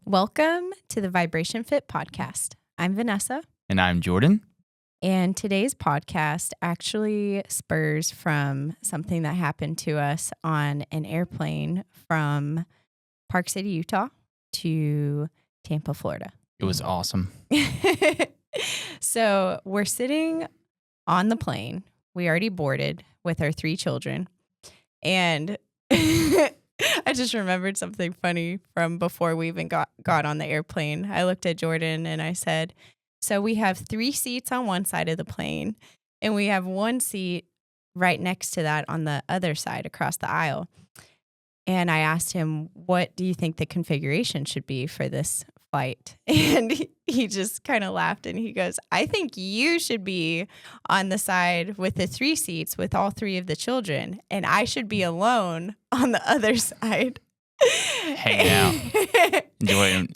Welcome to the Vibration Fit podcast. I'm Vanessa. And I'm Jordan. And today's podcast actually spurs from something that happened to us on an airplane from Park City, Utah to Tampa, Florida. It was awesome. So we're sitting on the plane. We already boarded with our 3 children. And I just remembered something funny from before we even got on the airplane. I looked at Jordan and I said, so we have 3 seats on one side of the plane and we have 1 seat right next to that on the other side across the aisle. And I asked him, what do you think the configuration should be for this flight? And he just kind of laughed and he goes, I think you should be on the side with the 3 seats with all 3 of the children, and I should be alone on the other side. Hanging out.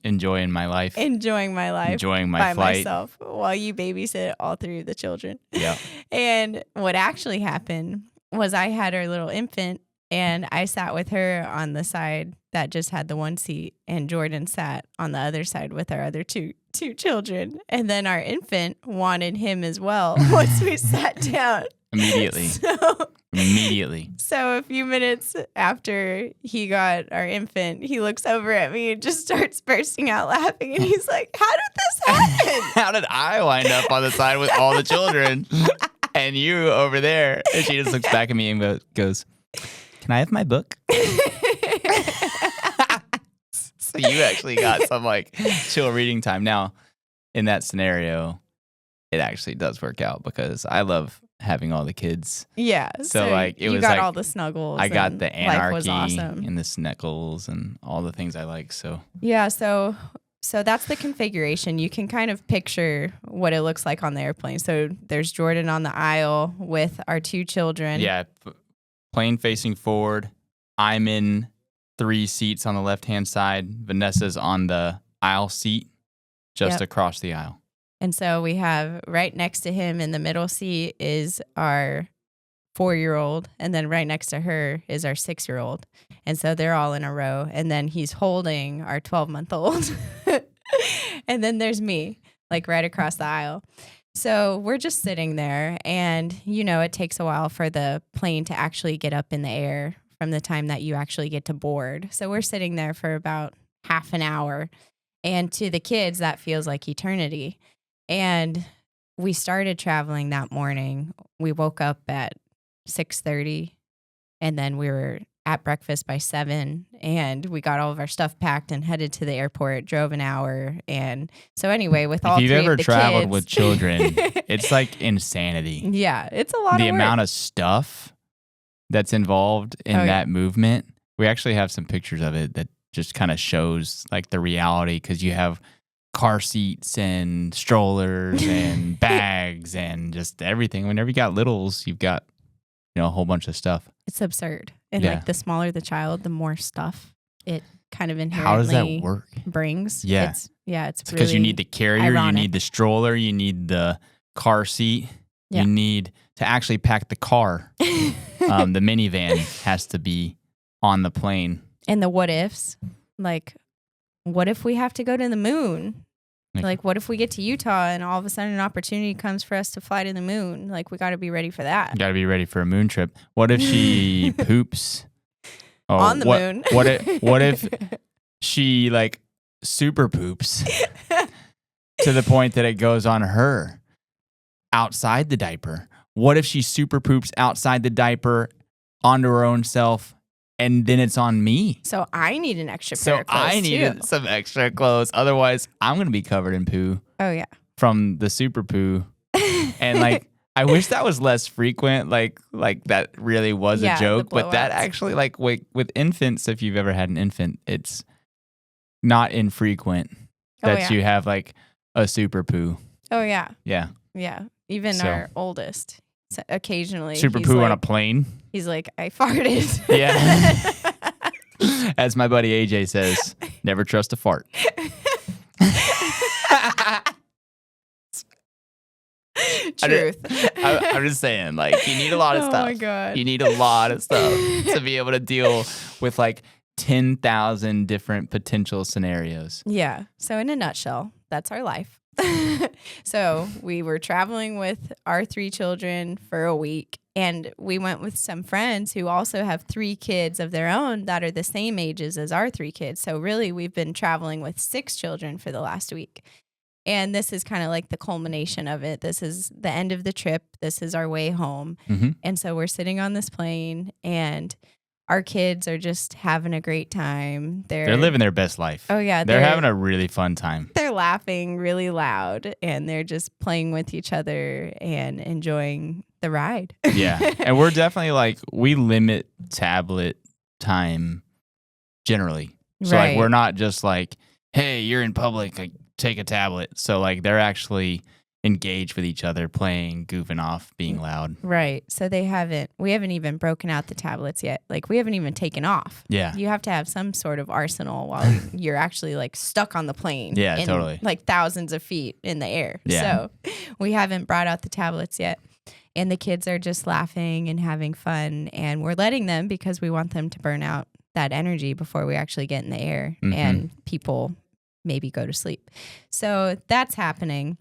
Enjoying my life. Enjoying my life. Enjoying my by flight. myself while you babysit all 3 of the children. Yeah. And what actually happened was I had our little infant and I sat with her on the side that just had the 1 seat, and Jordan sat on the other side with our other two children. And then our infant wanted him as well once we sat down. Immediately. So a few minutes after he got our infant, he looks over at me and just starts bursting out laughing. And he's like, how did this happen? How did I wind up on the side with all the children and you over there? And she just looks back at me and goes, can I have my book? So you actually got some chill reading time. Now, in that scenario, it actually does work out because I love having all the kids. Yeah. So you got all the snuggles. I got the anarchy was awesome. and the snuggles and all the things I like. So yeah. So that's the configuration. You can kind of picture what it looks like on the airplane. So there's Jordan on the aisle with our 2 children. Yeah. Plane facing forward. I'm in 3 seats on the left-hand side. Vanessa's on the aisle seat just across the aisle. And so we have right next to him in the middle seat is our 4-year-old. And then right next to her is our 6-year-old. And so they're all in a row. And then he's holding our 12-month-old. And then there's me, right across the aisle. So we're just sitting there. And, it takes a while for the plane to actually get up in the air from the time that you actually get to board. So we're sitting there for about half an hour. And to the kids, that feels like eternity. And we started traveling that morning. We woke up at 6:30, and then we were at breakfast by 7, and we got all of our stuff packed and headed to the airport, drove an hour. And so anyway, with all 3 of the kids. If you've ever traveled with children, it's like insanity. Yeah, it's a lot of work. The amount of stuff that's involved in that movement. We actually have some pictures of it that just kind of shows the reality, because you have car seats and strollers and bags and just everything. Whenever you got littles, you've got a whole bunch of stuff. It's absurd. And the smaller the child, the more stuff it kind of inherently How does that work? Brings. Yeah. It's really because you need the carrier, ironic. You need the stroller, you need the car seat, you need to actually pack the car. The minivan has to be on the plane. And the what ifs, what if we have to go to the moon? What if we get to Utah and all of a sudden an opportunity comes for us to fly to the moon? We got to be ready for that. Got to be ready for a moon trip. What if she poops on the moon? What if she super poops to the point that it goes on her outside the diaper? What if she super poops outside the diaper onto her own self? And then it's on me. So I need an extra pair of clothes, I needed some extra clothes. Otherwise, I'm going to be covered in poo. Oh, yeah. From the super poo. And I wish that was less frequent. Like that really was a joke. But that actually, with infants, if you've ever had an infant, it's not infrequent that you have a super poo. Oh, yeah. Yeah. Yeah. Even our oldest. So occasionally. Super poo on a plane. He's like, I farted. Yeah. As my buddy AJ says, never trust a fart. Truth. I'm just saying, you need a lot of stuff. Oh my God. You need a lot of stuff to be able to deal with 10,000 different potential scenarios. Yeah. So in a nutshell, that's our life. So we were traveling with our 3 children for a week, and we went with some friends who also have 3 kids of their own that are the same ages as our 3 kids. So really, we've been traveling with 6 children for the last week. And this is kind of like the culmination of it. This is the end of the trip. This is our way home. Mm-hmm. And so we're sitting on this plane, and our kids are just having a great time. They're living their best life. Oh, yeah. They're having a really fun time. They're laughing really loud, and they're just playing with each other and enjoying the ride. Yeah. And we're definitely like, we limit tablet time generally. So like, we're not just like, hey, you're in public, like, take a tablet. So like, they're actually engaged with each other, playing, goofing off, being loud. Right. So we haven't even broken out the tablets yet. Like, we haven't even taken off. Yeah. You have to have some sort of arsenal while you're actually like stuck on the plane. Yeah, totally. Like thousands of feet in the air. Yeah. So we haven't brought out the tablets yet. And the kids are just laughing and having fun. And we're letting them because we want them to burn out that energy before we actually get in the air and people maybe go to sleep. So that's happening.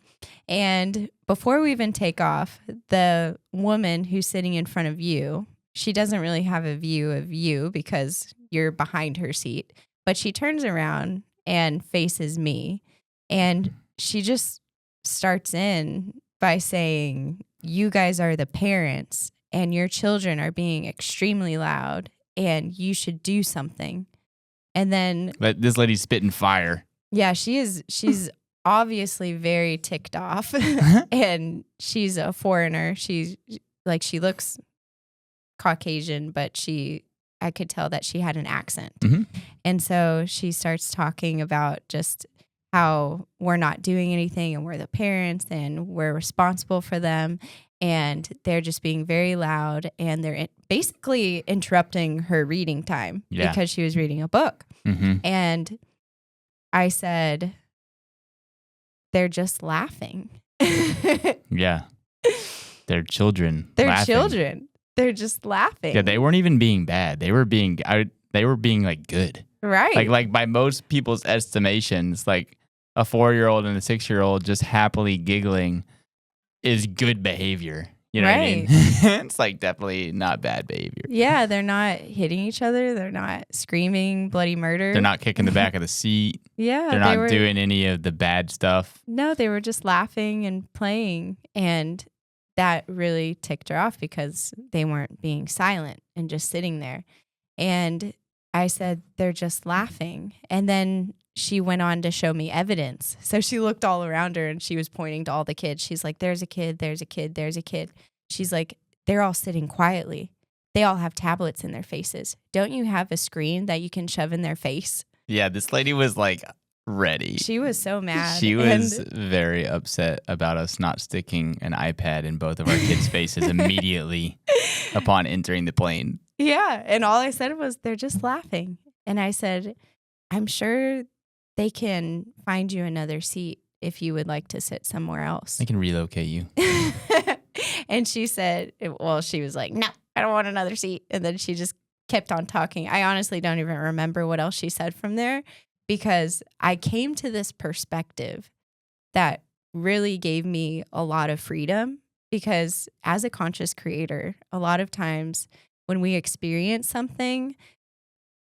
And before we even take off, the woman who's sitting in front of you, she doesn't really have a view of you because you're behind her seat, but she turns around and faces me. And she just starts in by saying, you guys are the parents and your children are being extremely loud and you should do something. And then this lady's spitting fire. Yeah, she's obviously very ticked off and she's a foreigner. She looks Caucasian, but I could tell that she had an accent. Mm-hmm. And so she starts talking about just how we're not doing anything and we're the parents and we're responsible for them. And they're just being very loud and they're basically interrupting her reading time because she was reading a book. Mm-hmm. And I said, they're just laughing. Yeah. They're children. They're laughing. children. They're just laughing. Yeah, they weren't even being bad. They were being like good. Right. Like by most people's estimations, like a 4-year-old and a 6-year-old just happily giggling is good behavior. You know what I mean? It's like definitely not bad behavior. Yeah, they're not hitting each other. They're not screaming bloody murder. They're not kicking the back of the seat. Yeah. They're not doing any of the bad stuff. No, they were just laughing and playing. And that really ticked her off because they weren't being silent and just sitting there. And I said, they're just laughing. And then she went on to show me evidence. So she looked all around her and she was pointing to all the kids. She's like, there's a kid, there's a kid, there's a kid. She's like, they're all sitting quietly. They all have tablets in their faces. Don't you have a screen that you can shove in their face? Yeah, this lady was like ready. She was so mad. She was very upset about us not sticking an iPad in both of our kids' faces immediately upon entering the plane. Yeah. And all I said was, they're just laughing. And I said, I'm sure they can find you another seat if you would like to sit somewhere else. They can relocate you. And she said, well, she was like, no, I don't want another seat. And then she just kept on talking. I honestly don't even remember what else she said from there because I came to this perspective that really gave me a lot of freedom because as a conscious creator, a lot of times when we experience something,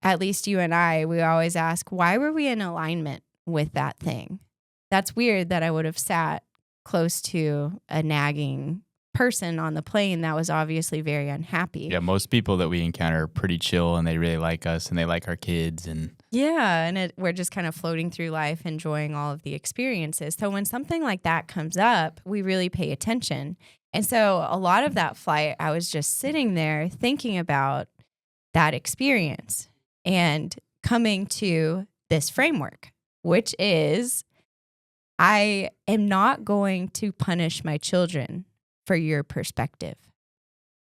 at least you and I, we always ask, why were we in alignment with that thing? That's weird that I would have sat close to a nagging person on the plane that was obviously very unhappy. Yeah, most people that we encounter are pretty chill and they really like us and they like our kids. And yeah, and we're just kind of floating through life, enjoying all of the experiences. So when something like that comes up, we really pay attention. And so a lot of that flight, I was just sitting there thinking about that experience and coming to this framework, which is I am not going to punish my children for your perspective.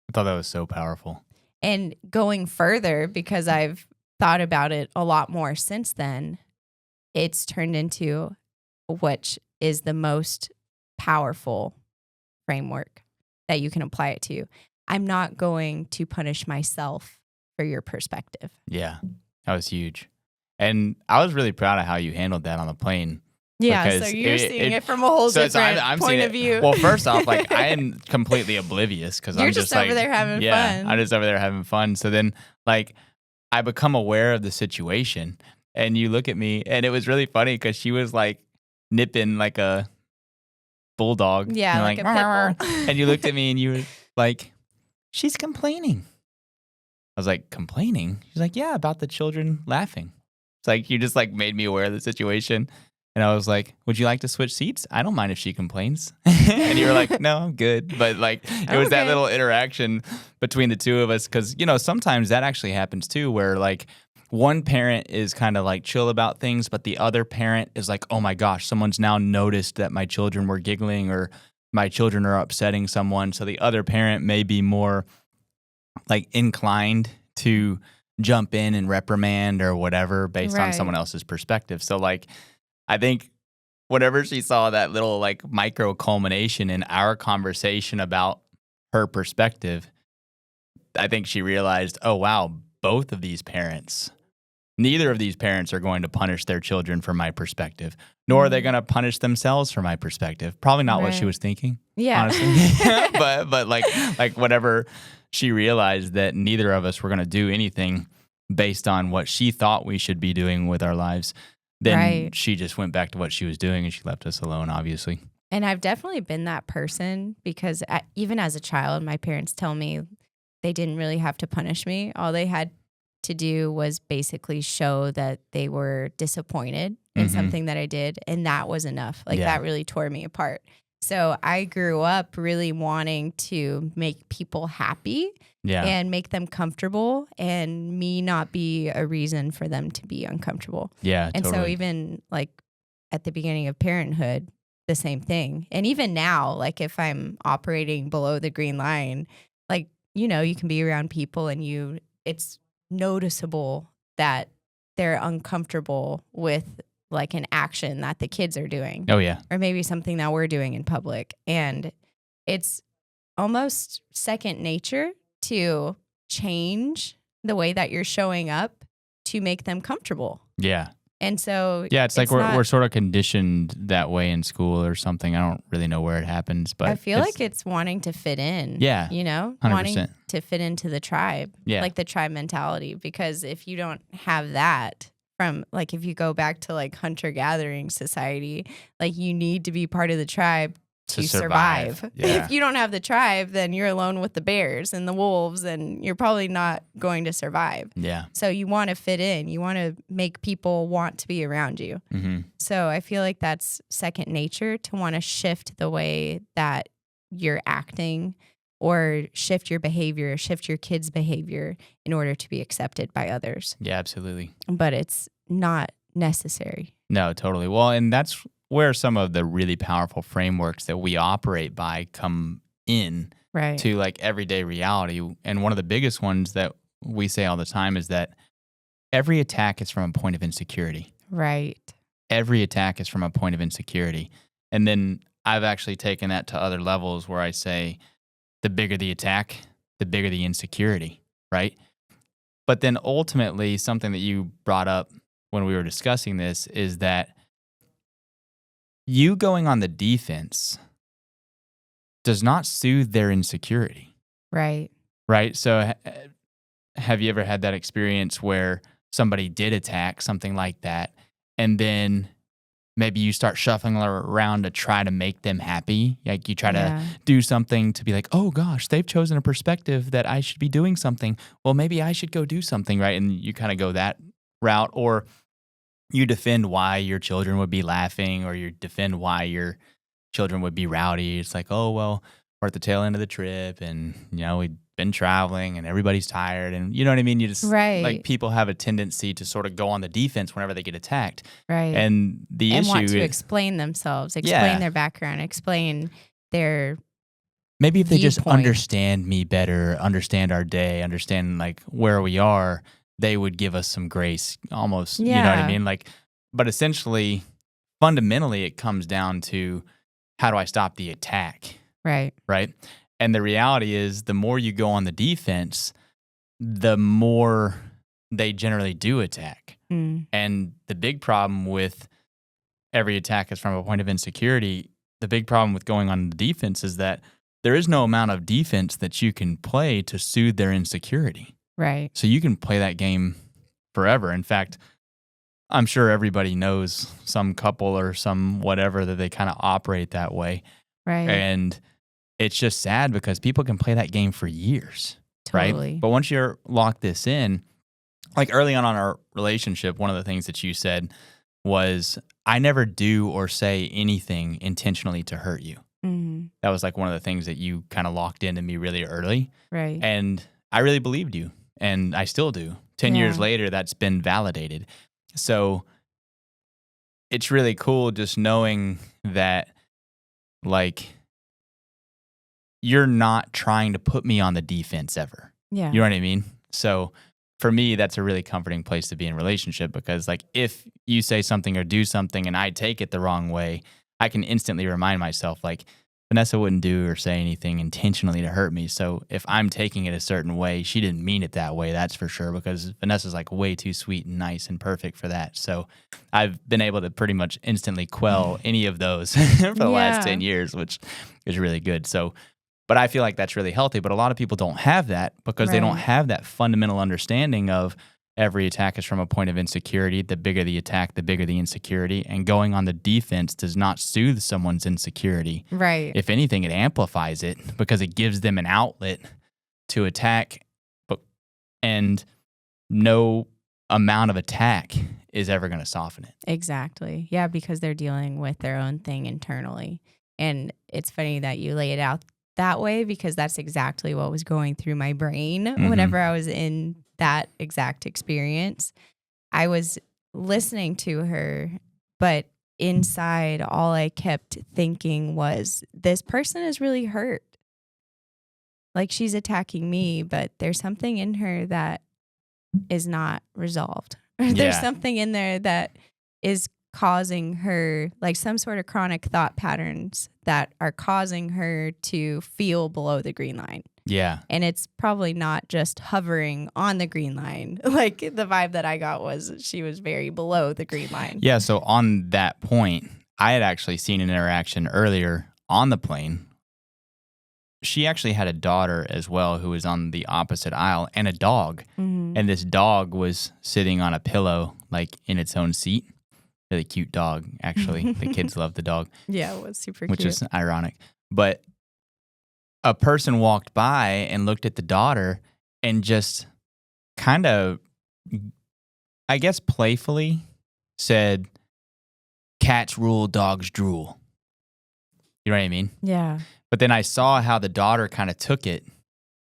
I thought that was so powerful. And going further, because I've thought about it a lot more since then, it's turned into which is the most powerful framework that you can apply it to. I'm not going to punish myself for your perspective. Yeah. That was huge. And I was really proud of how you handled that on the plane. Yeah, so Because you're seeing it from a whole different I'm point seeing of view. Well, first off, like I am completely oblivious because You're I'm just just like, over there having yeah, fun. I'm just over there having fun. So then, like, I become aware of the situation, and you look at me, and it was really funny because she was like nipping like a bulldog, Yeah, like a pit "Rawr." bull. And you looked at me, and you were like, "She's complaining." I was like, "Complaining?" She's like, "Yeah, about the children laughing." It's like you just like made me aware of the situation. And I was like, "Would you like to switch seats? I don't mind if she complains." And you were like, "No, I'm good." But like it was that Okay. little interaction between the two of us cuz sometimes that actually happens too where like one parent is kind of like chill about things, but the other parent is like, "Oh my gosh, someone's now noticed that my children were giggling or my children are upsetting someone." So the other parent may be more like inclined to jump in and reprimand or whatever based on someone Right. else's perspective. So like I think whenever she saw that little like micro culmination in our conversation about her perspective, I think she realized, oh wow, neither of these parents are going to punish their children from my perspective, nor are they Mhm. going to punish themselves from my perspective. Probably not what she Right. was thinking, Yeah. honestly. but like whenever she realized that neither of us were going to do anything based on what she thought we should be doing with our lives, then Right. she just went back to what she was doing and she left us alone, obviously. And I've definitely been that person because even as a child, my parents tell me they didn't really have to punish me. All they had to do was basically show that they were disappointed in Hmm. something that I did. And that was enough. Like Yeah. that really tore me apart. So I grew up really wanting to make people happy Yeah. and make them comfortable and me not be a reason for them to be uncomfortable. Yeah, And so totally. even like at the beginning of parenthood, the same thing. And even now, like if I'm operating below the green line, like, you can be around people and it's noticeable that they're uncomfortable with like an action that the kids are doing Oh, yeah. or maybe something that we're doing in public. And it's almost second nature to change the way that you're showing up to make them comfortable. Yeah. And so Yeah, it's like it's we're not, sort of conditioned that way in school or something. I don't really know where it happens, I but feel like it's wanting to fit in, yeah, wanting 100%. to fit into the tribe, Yeah. like the tribe mentality. Because if you don't have that from, like, if you go back to like hunter gathering society, like you need to be part of the tribe To to survive. survive. Yeah. If you don't have the tribe, then you're alone with the bears and the wolves, and you're probably not going to survive. Yeah. So you want to fit in, you want to make people want to be around you. Hmm. So I feel like that's second nature to want to shift the way that you're acting or shift your behavior, shift your kids' behavior in order to be accepted by others. Yeah, absolutely. But it's not necessary. No, totally. Well, and that's where some of the really powerful frameworks that we operate by come in Right. to like everyday reality. And one of the biggest ones that we say all the time is that every attack is from a point of insecurity. Right. Every attack is from a point of insecurity. And then I've actually taken that to other levels where I say the bigger the attack, the bigger the insecurity, right? But then ultimately, something that you brought up when we were discussing this is that you going on the defense does not soothe their insecurity, Right. right? So, have you ever had that experience where somebody did attack, something like that, and then maybe you start shuffling around to try to make them happy? Like you try to Yeah. do something to be like, oh gosh, they've chosen a perspective that I should be doing something. Well, maybe I should go do something, right? And you kind of go that route, or you defend why your children would be laughing, or you defend why your children would be rowdy. It's like, oh, well, we're at the tail end of the trip and, we've been traveling and everybody's tired. And you know what I mean? You just, like, Right. people have a tendency to sort of go on the defense whenever they get attacked. Right. And the And issue want to is, explain themselves, explain yeah, their background, explain their maybe if they just viewpoint. understand me better, understand our day, understand like where we are, they would give us some grace almost, you know what I Yeah. mean? Like, but essentially, fundamentally, it comes down to how do I stop the attack? Right. Right. And the reality is, the more you go on the defense, the more they generally do attack. And the big problem with every attack is from a point of insecurity. The big problem with going on the defense is that there is no amount of defense that you can play to soothe their insecurity. Right. So you can play that game forever. In fact, I'm sure everybody knows some couple or some whatever that they kind of operate that way. Right. And it's just sad because people can play that game for years. Totally. Right? But once you're locked this in, like early on in our relationship, one of the things that you said was, I never do or say anything intentionally to hurt you. That was like one of the things that you kind of locked into me really early. Right. And I really believed you, and I still do. 10 years later, that's been validated. So it's really cool just knowing that, like, you're not trying to put me on the defense ever. Yeah. You know what I mean? So for me, that's a really comforting place to be in a relationship, because, like, if you say something or do something and I take it the wrong way, I can instantly remind myself, like, Vanessa wouldn't do or say anything intentionally to hurt me. So if I'm taking it a certain way, she didn't mean it that way, that's for sure, because Vanessa's like way too sweet and nice and perfect for that. So I've been able to pretty much instantly quell any of those for the last 10 years, which is really good. So, but I feel like that's really healthy. But a lot of people don't have that because they don't have that fundamental understanding of every attack is from a point of insecurity. The bigger the attack, the bigger the insecurity. And going on the defense does not soothe someone's insecurity. Right. If anything, it amplifies it because it gives them an outlet to attack. And no amount of attack is ever going to soften it. Exactly. Yeah, because they're dealing with their own thing internally. And it's funny that you lay it out that way, because that's exactly what was going through my brain whenever I was in that exact experience. I was listening to her, but inside all I kept thinking was, this person is really hurt. Like, she's attacking me, but there's something in her that is not resolved. There's something in there that is causing her, like, some sort of chronic thought patterns that are causing her to feel below the green line. Yeah. And it's probably not just hovering on the green line. Like, the vibe that I got was she was very below the green line. Yeah. So on that point, I had actually seen an interaction earlier on the plane. She actually had a daughter as well who was on the opposite aisle, and a dog. And this dog was sitting on a pillow, like in its own seat. Really cute dog, actually. The kids love the dog. Yeah, it was super which cute. is ironic. But a person walked by and looked at the daughter and just kind of, I guess, playfully said, "Cats rule, dogs drool." You know what I mean? Yeah. But then I saw how the daughter kind of took it,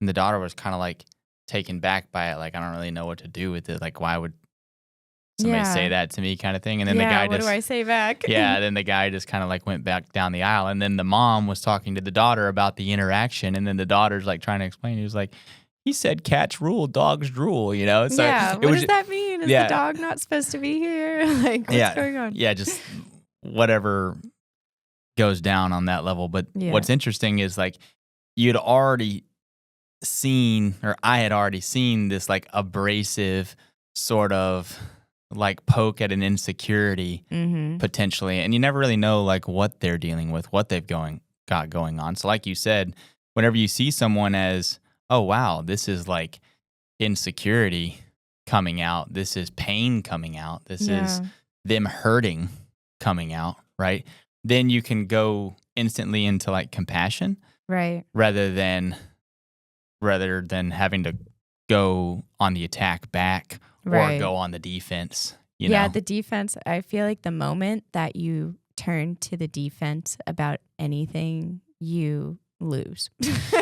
and the daughter was kind of like taken back by it. Like, I don't really know what to do with it. Like, why would somebody say that to me, kind of thing? And then the guy what just, do I say back? then the guy just kind of like went back down the aisle. And then the mom was talking to the daughter about the interaction. And then the daughter's like trying to explain. He was like, he said cats rule, dogs drool, you know? So what does that mean? Is the dog not supposed to be here? Like, what's going on? Yeah, just whatever goes down on that level. But what's interesting is, like, you'd already seen, or I had already seen, this like abrasive sort of like poke at an insecurity potentially. And you never really know, like, what they're dealing with, what they've got going on. So like you said, whenever you see someone as, oh, wow, this is like insecurity coming out, this is pain coming out, this is them hurting coming out, right? Then you can go instantly into like compassion, right? Rather than having to go on the attack back or go on the defense. You know? The defense. I feel like the moment that you turn to the defense about anything, you lose.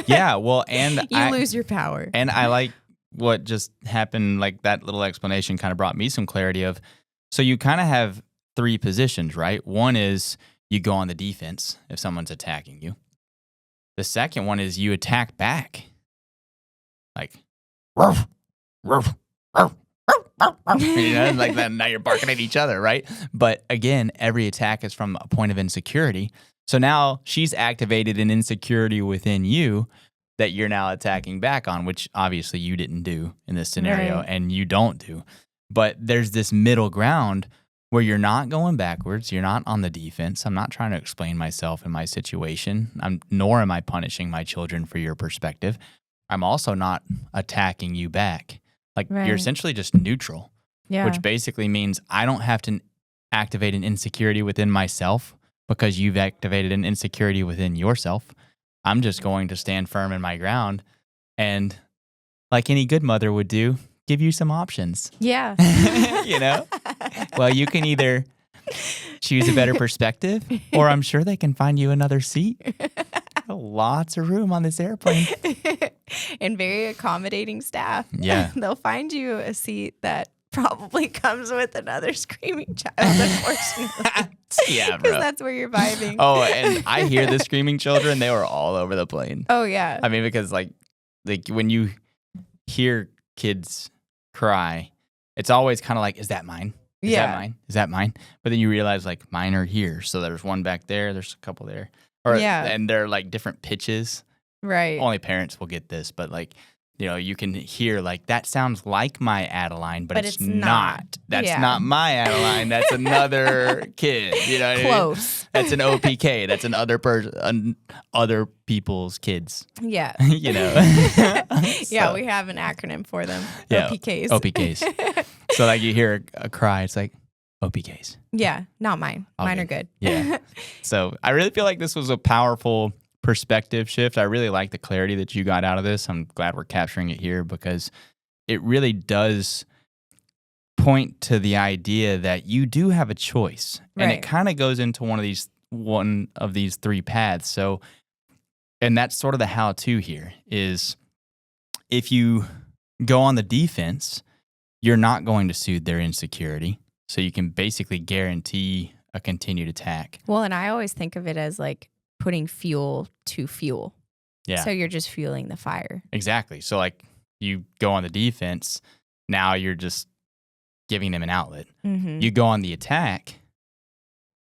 Yeah, well, and you lose your power. And I like what just happened. Like, that little explanation kind of brought me some clarity of, so you kind of have three positions, right? One is you go on the defense if someone's attacking you. The second one is you attack back. Like, ruff, ruff, ruff, ruff, ruff. You know, like that. Now you're barking at each other, right? But again, every attack is from a point of insecurity. So now she's activated an insecurity within you that you're now attacking back on, which obviously you didn't do in this scenario Right. and you don't do. But there's this middle ground where you're not going backwards. You're not on the defense. I'm not trying to explain myself and my situation, nor am I punishing my children for your perspective. I'm also not attacking you back. Like you're Right. essentially just neutral, Yeah. which basically means I don't have to activate an insecurity within myself because you've activated an insecurity within yourself. I'm just going to stand firm in my ground and, like any good mother would do, give you some options. Yeah. You know? Well, you can either choose a better perspective, or I'm sure they can find you another seat. Lots of room on this airplane. And very accommodating staff. Yeah. They'll find you a seat that probably comes with another screaming child, unfortunately. Yeah, Because bro. that's where you're vibing. Oh, and I hear the screaming children. They were all over the plane. Oh, yeah. I mean, because like when you hear kids cry, it's always kind of like, is that mine? Is that mine? Is that mine? But then you realize like mine are here. So there's one back there. There's a couple there. And they're like different pitches. Right. Only parents will get this, but like, you know, you can hear like that sounds like my Adeline, but it's not. That's not my Adeline. That's another kid. You know what I mean? Close. That's an OPK. That's an other people's kids. Yeah. You know. Yeah, we have an acronym for them. Yeah, OPKs. OPKs. So like you hear a cry, it's like OPKs. Yeah, not mine. All Mine good. are good. Yeah. So I really feel like this was a powerful perspective shift. I really like the clarity that you got out of this. I'm glad we're capturing it here because it really does point to the idea that you do have a choice. And it Right. kind of goes into one of these three paths. So, and that's sort of the how-to here is if you go on the defense, you're not going to soothe their insecurity. So you can basically guarantee a continued attack. Well, and I always think of it as like putting fuel to fuel. Yeah. So you're just fueling the fire. Exactly. So like you go on the defense, now you're just giving them an outlet. Mm-hmm. You go on the attack,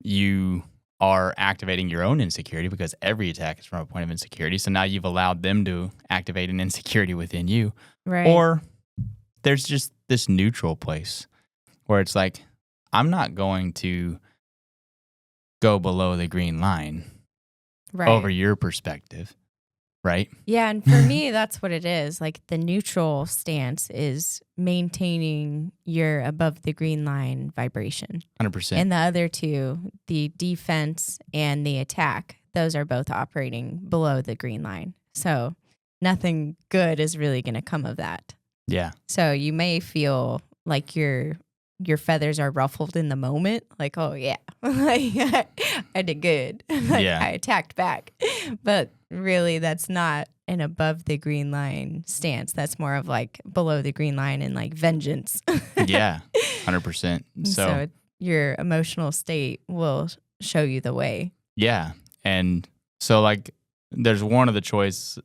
you are activating your own insecurity because every attack is from a point of insecurity. So now you've allowed them to activate an insecurity within you. Right. Or there's just this neutral place where it's like, I'm not going to go below the green line right. over your perspective, right? Yeah, and for me, that's what it is. Like the neutral stance is maintaining your above the green line vibration. 100%. And the other two, the defense and the attack, those are both operating below the green line. So nothing good is really going to come of that. Yeah. So you may feel like your feathers are ruffled in the moment, like, oh yeah, like, I did good. Like, Yeah. I attacked back. But really that's not an above the green line stance. That's more of like below the green line and like vengeance. Yeah. 100%. So your emotional state will show you the way. Yeah. And so like there's one choice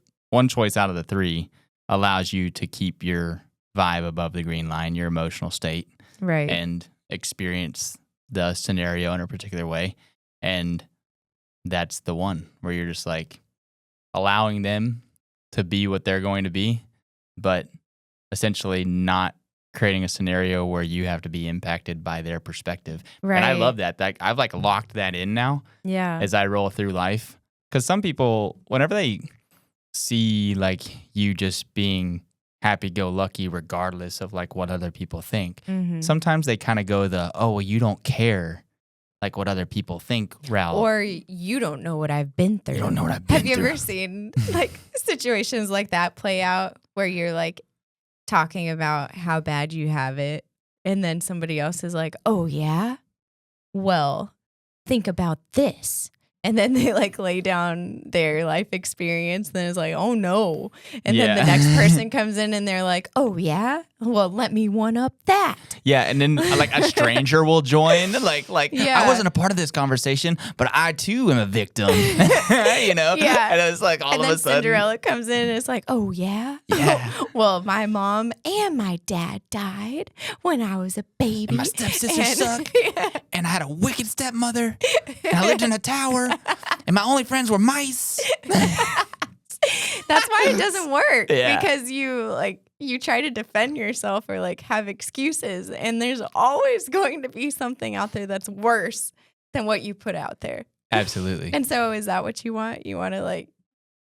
out of the three allows you to keep your vibe above the green line, your emotional state. Right. And experience the scenario in a particular way. And that's the one where you're just like allowing them to be what they're going to be, but essentially not creating a scenario where you have to be impacted by their perspective. Right. And I love that. Like I've like locked that in now Yeah. as I roll through life. Because some people, whenever they see like you just being happy-go-lucky regardless of like what other people think. Mm-hmm. Sometimes they kind of go well, you don't care like what other people think route. Or you don't know what I've been through. You don't know what I've been Have you through. ever seen like situations like that play out where you're like talking about how bad you have it and then somebody else is like, oh yeah? Well, think about this. And then they like lay down their life experience. Then it's like, oh no. And then the next person comes in and they're like, oh yeah? Well, let me one up that. Yeah, and then like a stranger will join. Like Yeah. I wasn't a part of this conversation, but I too am a victim. You know? Yeah. And it's like all And of then a sudden. Cinderella comes in and it's like, oh yeah? Yeah. Well, my mom and my dad died when I was a baby. And my stepsister sucked. Yeah. And I had a wicked stepmother. And I lived in a tower. And my only friends were mice. That's That's why it doesn't work. Yeah. Because you try to defend yourself or like have excuses, and there's always going to be something out there that's worse than what you put out there. Absolutely. And so is that what you want? You want to like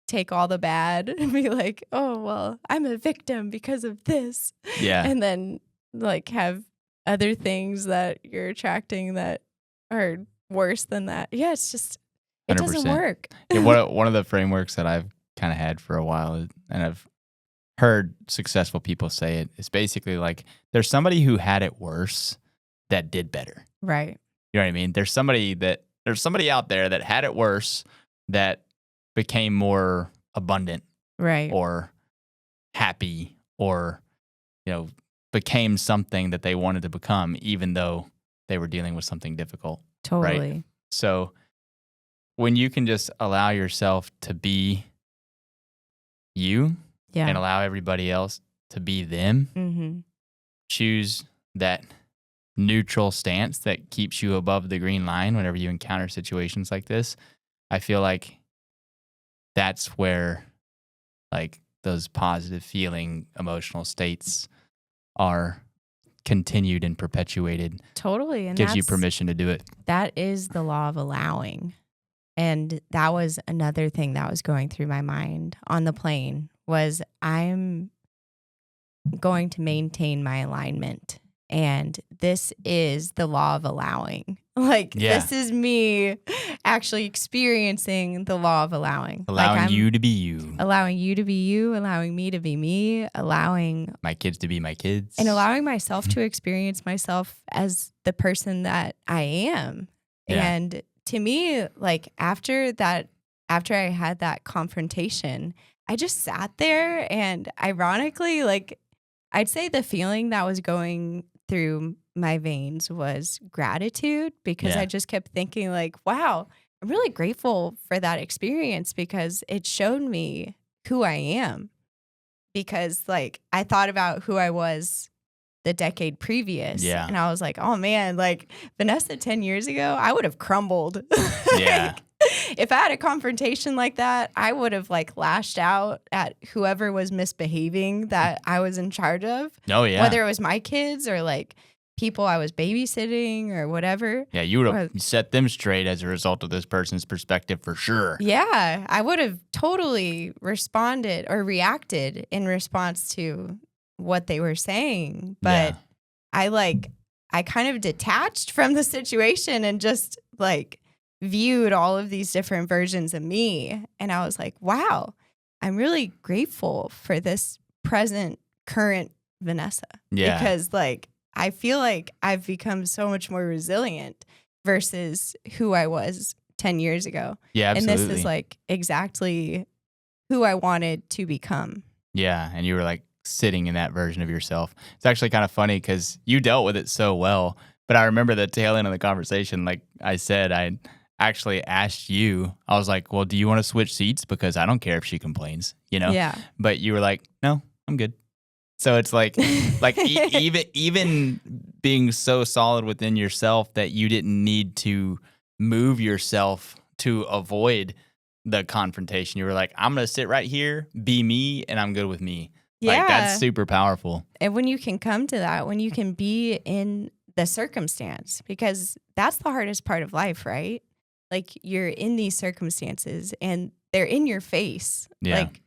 take all the bad and be like, oh, well, I'm a victim because of this. Yeah. And then like have other things that you're attracting that are worse than that. Yeah, it's just, it doesn't 100%. work. Yeah, one of the frameworks that I've kind of had for a while, and I've heard successful people say it, is basically like there's somebody who had it worse that did better. Right. You know what I mean? There's somebody out there that had it worse that became more abundant, right, or happy, or became something that they wanted to become, even though they were dealing with something difficult. totally. Right? So when you can just allow yourself to be you, Yeah. and allow everybody else to be them, Mm-hmm. choose that neutral stance that keeps you above the green line whenever you encounter situations like this, I feel like that's where like those positive feeling emotional states are continued and perpetuated. Totally. And Gives you permission to do it. That is the law of allowing. And that was another thing that was going through my mind on the plane was I'm going to maintain my alignment. And this is the law of allowing. Like, this is me actually experiencing the law of allowing. Allowing you to be you. Allowing you to be you, allowing me to be me, allowing my kids to be my kids. And allowing myself to experience myself as the person that I am. Yeah. And to me, like after I had that confrontation, I just sat there, and ironically, like I'd say the feeling that was going through my veins was gratitude, because I just kept thinking like, wow, I'm really grateful for that experience because it showed me who I am. Because like I thought about who I was the decade previous. Yeah. And I was like, oh man, like Vanessa 10 years ago, I would have crumbled. Yeah. If I had a confrontation like that, I would have like lashed out at whoever was misbehaving that I was in charge of. Oh, yeah. Whether it was my kids or like people I was babysitting or whatever. Yeah, you would have set them straight as a result of this person's perspective for sure. Yeah, I would have totally responded or reacted in response to what they were saying. But I kind of detached from the situation and just like viewed all of these different versions of me. And I was like, wow, I'm really grateful for this current Vanessa. Yeah. Because like, I feel like I've become so much more resilient versus who I was 10 years ago. Yeah, absolutely. And this is like exactly who I wanted to become. Yeah. And you were like sitting in that version of yourself. It's actually kind of funny because you dealt with it so well. But I remember the tail end of the conversation, like I said, I actually asked you, I was like, well, do you want to switch seats? Because I don't care if she complains, Yeah. But you were like, no, I'm good. So it's like even being so solid within yourself that you didn't need to move yourself to avoid the confrontation. You were like, I'm going to sit right here, be me, and I'm good with me. Yeah. Like, that's super powerful. And when you can come to that, when you can be in the circumstance, because that's the hardest part of life, right? Like you're in these circumstances and they're in your face. Yeah. Like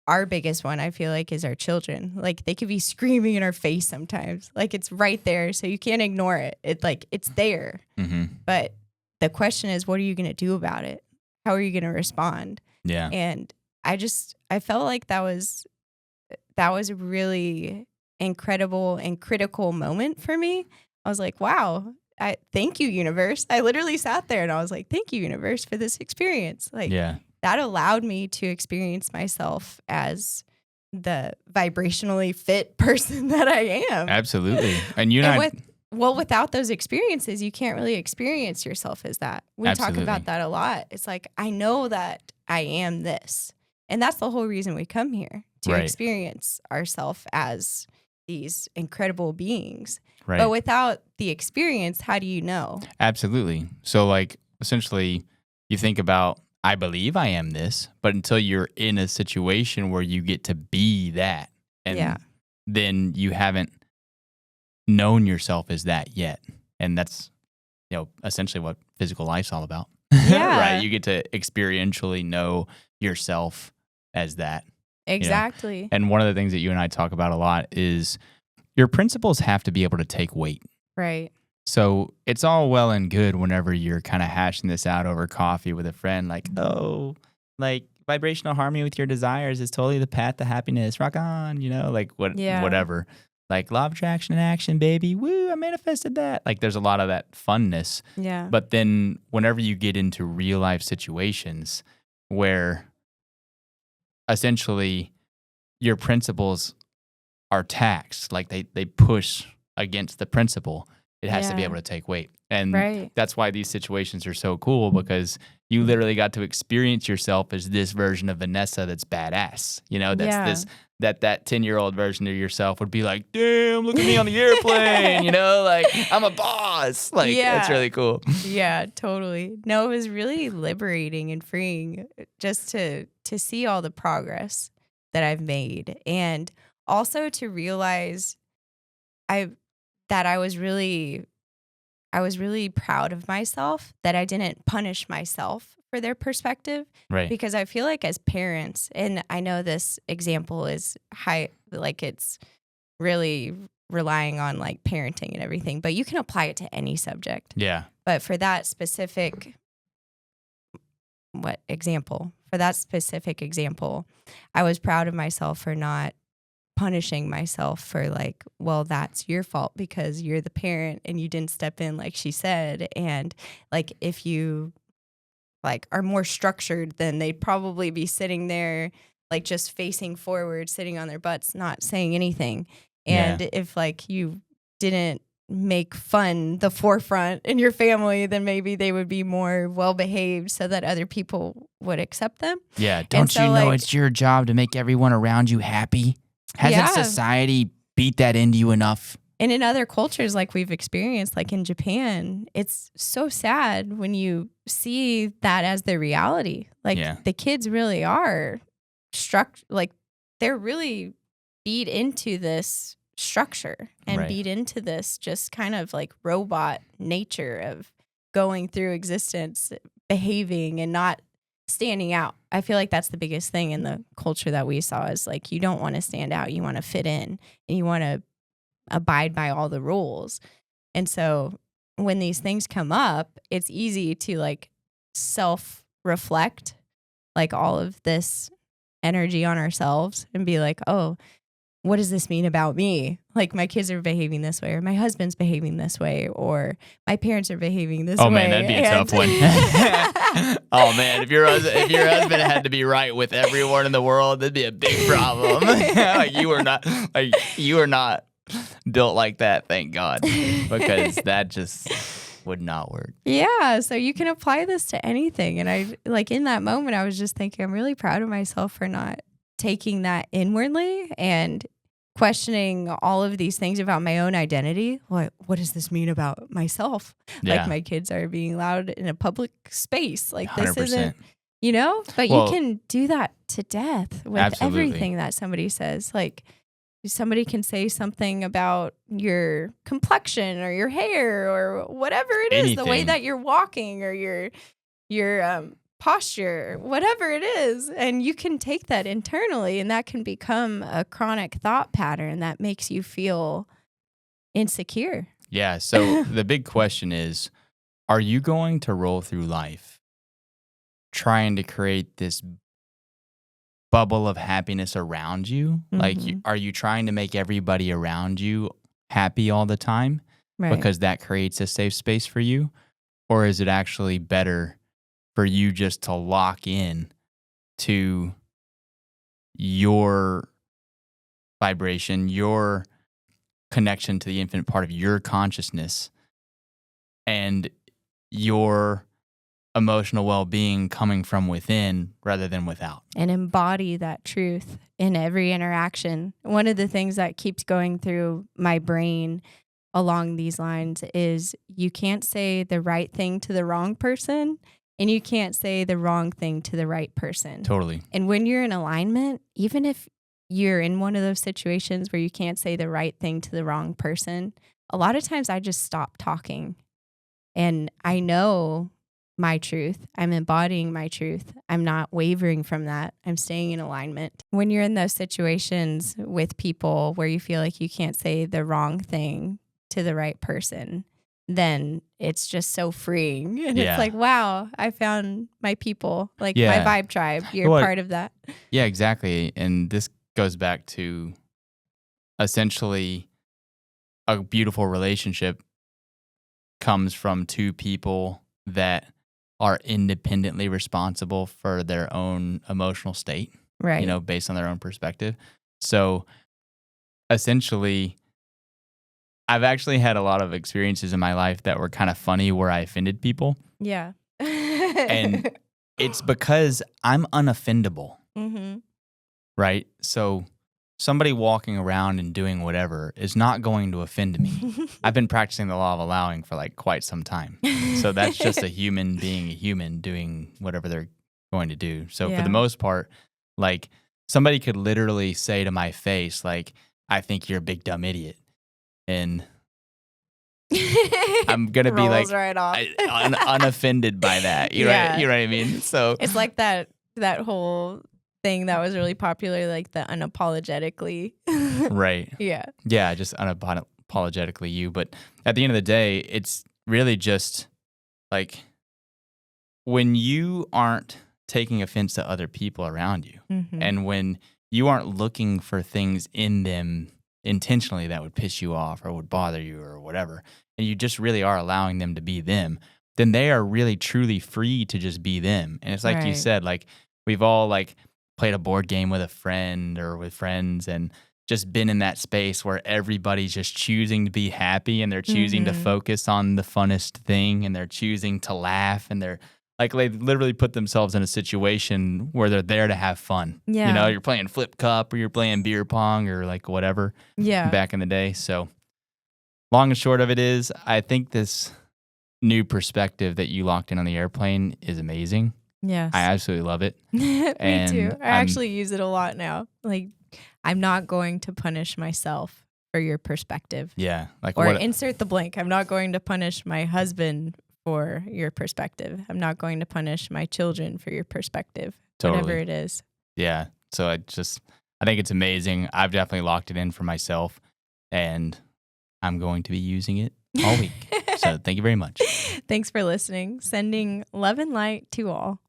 our biggest one, I feel like, is our children. Like they could be screaming in our face sometimes. Like it's right there. So you can't ignore it. It's there. Mm-hmm. But the question is, what are you going to do about it? How are you going to respond? Yeah. And I felt like that was a really incredible and critical moment for me. I was like, wow, thank you, universe. I literally sat there and I was like, thank you, universe, for this experience. Like, that allowed me to experience myself as the vibrationally fit person that I am. Absolutely. And without those experiences, you can't really experience yourself as that. We talk about that a lot. It's like, I know that I am this. And that's the whole reason we come here, to experience ourselves as these incredible beings. Right. But without the experience, how do you know? Absolutely. So like essentially you think about, I believe I am this, but until you're in a situation where you get to be that, and then you haven't known yourself as that yet. And that's, essentially what physical life's all about. Yeah. Right? You get to experientially know yourself as that. Exactly. And one of the things that you and I talk about a lot is your principles have to be able to take weight. Right. So it's all well and good whenever you're kind of hashing this out over coffee with a friend, like, oh, like vibrational harmony with your desires is totally the path to happiness. Rock on, whatever. Like law of attraction and action, baby. Woo, I manifested that. Like there's a lot of that funness. Yeah. But then whenever you get into real life situations where essentially your principles are taxed, like they push against the principle, it has to be able to take weight. And that's why these situations are so cool, because you literally got to experience yourself as this version of Vanessa that's badass. That 10-year-old version of yourself would be like, damn, look at me on the airplane, like I'm a boss. Like, that's really cool. Yeah, totally. No, it was really liberating and freeing just to see all the progress that I've made, and also to realize I was really proud of myself that I didn't punish myself for their perspective. Right. Because I feel like as parents, and I know this example is it's really relying on like parenting and everything, but you can apply it to any subject. Yeah. But for that specific example, I was proud of myself for not punishing myself for like, well, that's your fault because you're the parent and you didn't step in like she said. And like, if you like are more structured, then they'd probably be sitting there like just facing forward, sitting on their butts, not saying anything. And if like you didn't make fun the forefront in your family, then maybe they would be more well behaved so that other people would accept them. Yeah. Don't you know it's your job to make everyone around you happy? Hasn't society beat that into you enough? And in other cultures like we've experienced, like in Japan, it's so sad when you see that as the reality. Like the kids really are they're really beat into this structure and beat into this just kind of like robot nature of going through existence, behaving and not standing out. I feel like that's the biggest thing in the culture that we saw is like, you don't want to stand out. You want to fit in and you want to abide by all the rules. And so when these things come up, it's easy to like self-reflect like all of this energy on ourselves and be like, oh, what does this mean about me? Like my kids are behaving this way, or my husband's behaving this way, or my parents are behaving this way. Oh man, that'd be a tough one. Oh man, if your husband had to be right with everyone in the world, that'd be a big problem. You are not built like that, thank God, because that just would not work. Yeah, so you can apply this to anything. And I like in that moment, I was just thinking, I'm really proud of myself for not taking that inwardly and questioning all of these things about my own identity. What does this mean about myself? Yeah. Like my kids are being loud in a public space. Like 100%. This isn't, but you can do that to death with everything that somebody says. Like somebody can say something about your complexion or your hair or whatever it is, the way that you're walking or your posture, whatever it is. And you can take that internally and that can become a chronic thought pattern that makes you feel insecure. Yeah. So the big question is, are you going to roll through life trying to create this bubble of happiness around you? Mm-hmm. Like, are you trying to make everybody around you happy all the time because that creates a safe space for you? Or is it actually better for you just to lock in to your vibration, your connection to the infinite part of your consciousness, and your emotional well-being coming from within rather than without? And embody that truth in every interaction. One of the things that keeps going through my brain along these lines is you can't say the right thing to the wrong person and you can't say the wrong thing to the right person. Totally. And when you're in alignment, even if you're in one of those situations where you can't say the right thing to the wrong person, a lot of times I just stop talking and I know my truth. I'm embodying my truth. I'm not wavering from that. I'm staying in alignment. When you're in those situations with people where you feel like you can't say the wrong thing to the right person, then it's just so freeing. And it's like, wow, I found my people, like my vibe tribe. You're part of that. Yeah, exactly. And this goes back to essentially a beautiful relationship comes from two people that are independently responsible for their own emotional state, right? You know, based on their own perspective. So essentially, I've actually had a lot of experiences in my life that were kind of funny where I offended people. Yeah. And it's because I'm unoffendable, right? So somebody walking around and doing whatever is not going to offend me. I've been practicing the law of allowing for like quite some time. So that's just a human being a human doing whatever they're going to do. So for the most part, like somebody could literally say to my face, like, I think you're a big dumb idiot. And I'm going to be like right off. unoffended by that. You know what I mean? So it's like that whole thing that was really popular, like the unapologetically. Right. Yeah, just unapologetically you. But at the end of the day, it's really just like when you aren't taking offense to other people around you, and when you aren't looking for things in them intentionally that would piss you off or would bother you or whatever, and you just really are allowing them to be them, then they are really truly free to just be them. And it's like you said, like we've all like played a board game with a friend or with friends and just been in that space where everybody's just choosing to be happy and they're choosing to focus on the funnest thing and they're choosing to laugh and they're like they literally put themselves in a situation where they're there to have fun. Yeah. You know, you're playing flip cup or you're playing beer pong or like whatever back in the day. So long and short of it is, I think this new perspective that you locked in on the airplane is amazing. Yes. I absolutely love it. Me too. I actually use it a lot now. Like, I'm not going to punish myself for your perspective. Yeah. Like, or insert the blank. I'm not going to punish my husband for your perspective. I'm not going to punish my children for your perspective. Totally. Whatever it is. Yeah. So I think it's amazing. I've definitely locked it in for myself and I'm going to be using it all week. So thank you very much. Thanks for listening. Sending love and light to all.